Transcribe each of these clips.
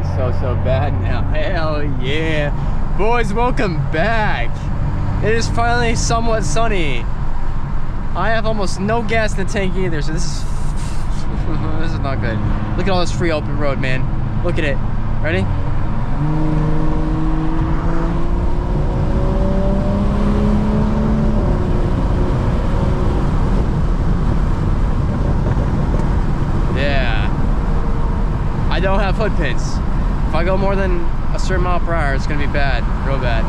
is so bad now. Hell yeah. Boys, welcome back. It is finally somewhat sunny. I have almost no gas in the tank either, so this is this is not good. Look at all this free open road, man. Look at it. Ready? I don't have hood pins. If I go more than a certain mile per hour, it's gonna be bad, real bad.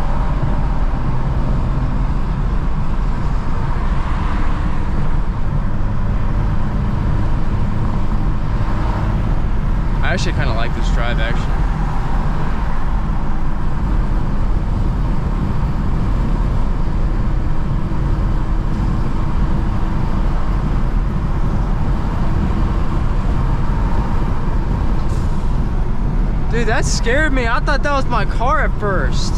I actually kind of like this drive, actually. Dude, that scared me. I thought that was my car at first.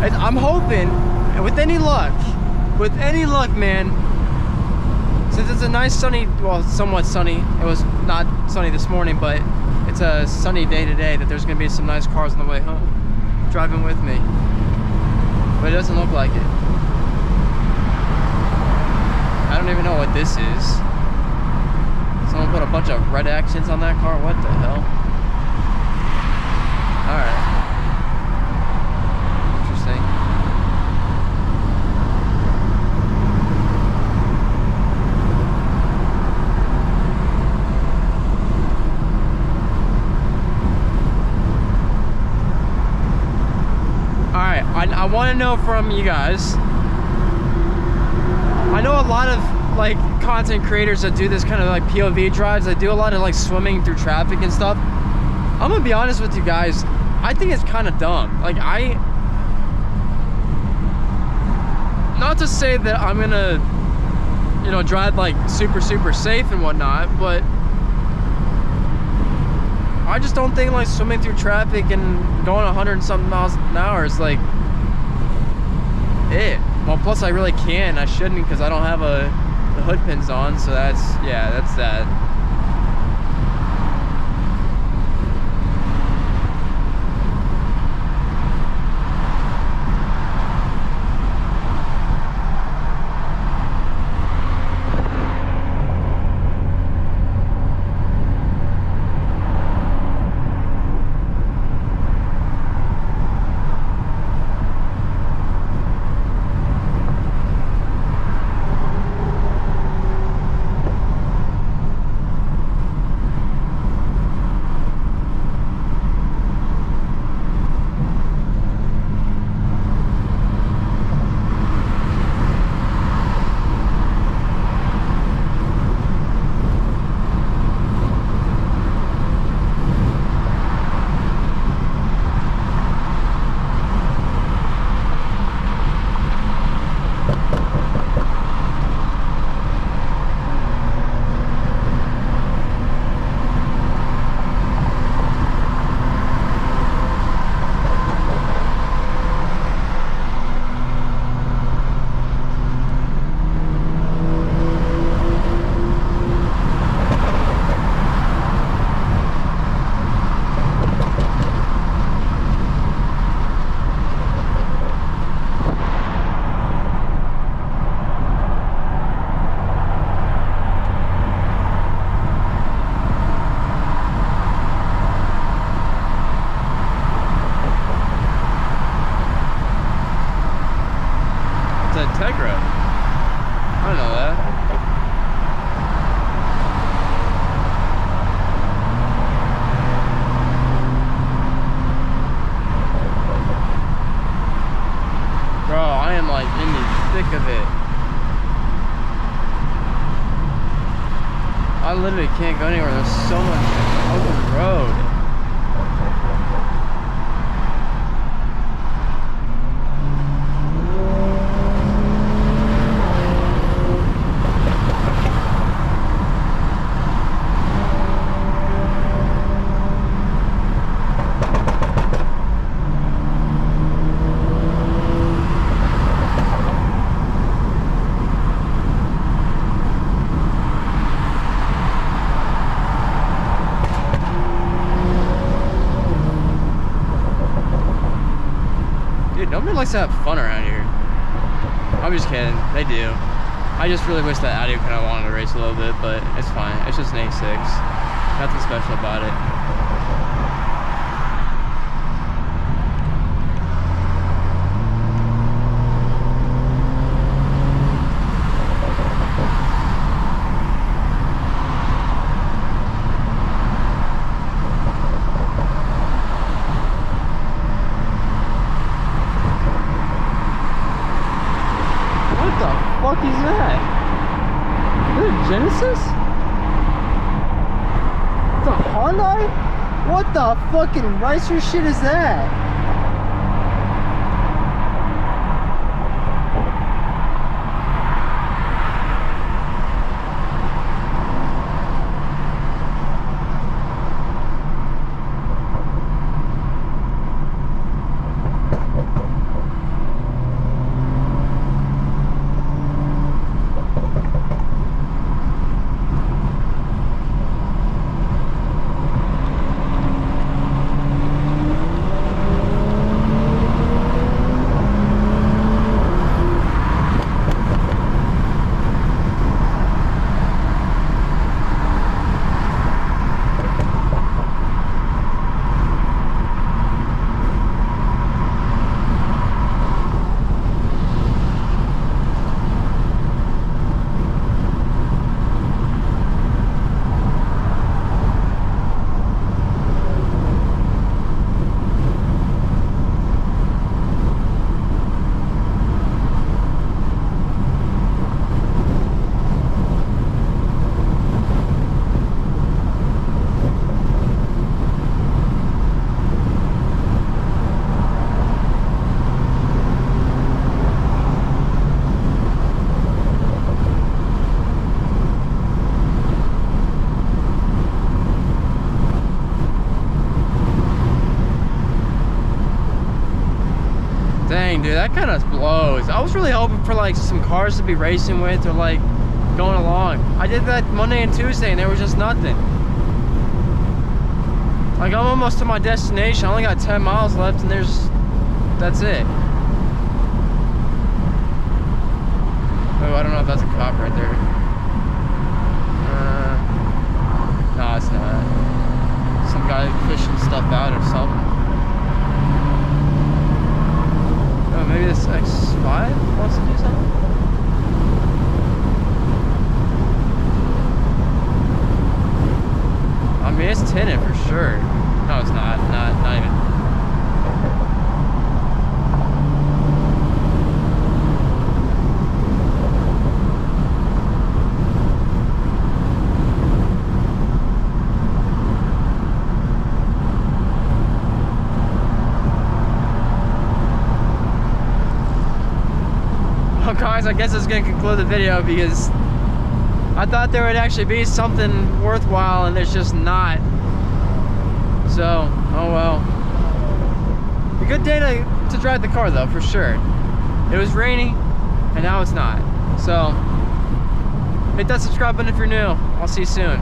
I'm hoping, with any luck, man, since it's a nice sunny, well, somewhat sunny. It was not sunny this morning, but it's a sunny day today, that there's gonna be some nice cars on the way home, driving with me. But it doesn't look like it. I don't even know what this is. Someone put a bunch of red accents on that car? What the hell? Alright. Interesting. Alright, I want to know from you guys. I know a lot of like content creators that do this kind of like POV drives. They do a lot of like swimming through traffic and stuff. I'm gonna be honest with you guys, I think it's kind of dumb. Like, not to say that I'm gonna, you know, drive like super safe and whatnot, but I just don't think like swimming through traffic and going 100 and something miles an hour is like it. Well, plus I really can't. I shouldn't, because I don't have the hood pins on, so that's, yeah, that's that. I literally can't go anywhere. There's so much open road. likes to have fun around here. I'm just kidding. They do. I just really wish that Audi kind of wanted to race a little bit, but it's fine. It's just an A6. Nothing special about it. What the fuck is that? Is it a Genesis? It's a Hyundai? What the fucking ricer shit is that? Dang, dude, that kind of blows. I was really hoping for like some cars to be racing with or like going along. I did that Monday and Tuesday and there was just nothing. Like I'm almost to my destination. I only got 10 miles left and that's it. Oh, I don't know if that's a cop right there. No, it's not. Some guy pushing stuff out or something. Oh, maybe this X5 wants to do something? I mean, it's tinted for sure. No, it's not. Not even. Well, guys, I guess it's gonna conclude the video because I thought there would actually be something worthwhile and there's just not. So, oh well. A good day to drive the car though, for sure. It was rainy and now it's not. So, hit that subscribe button if you're new. I'll see you soon.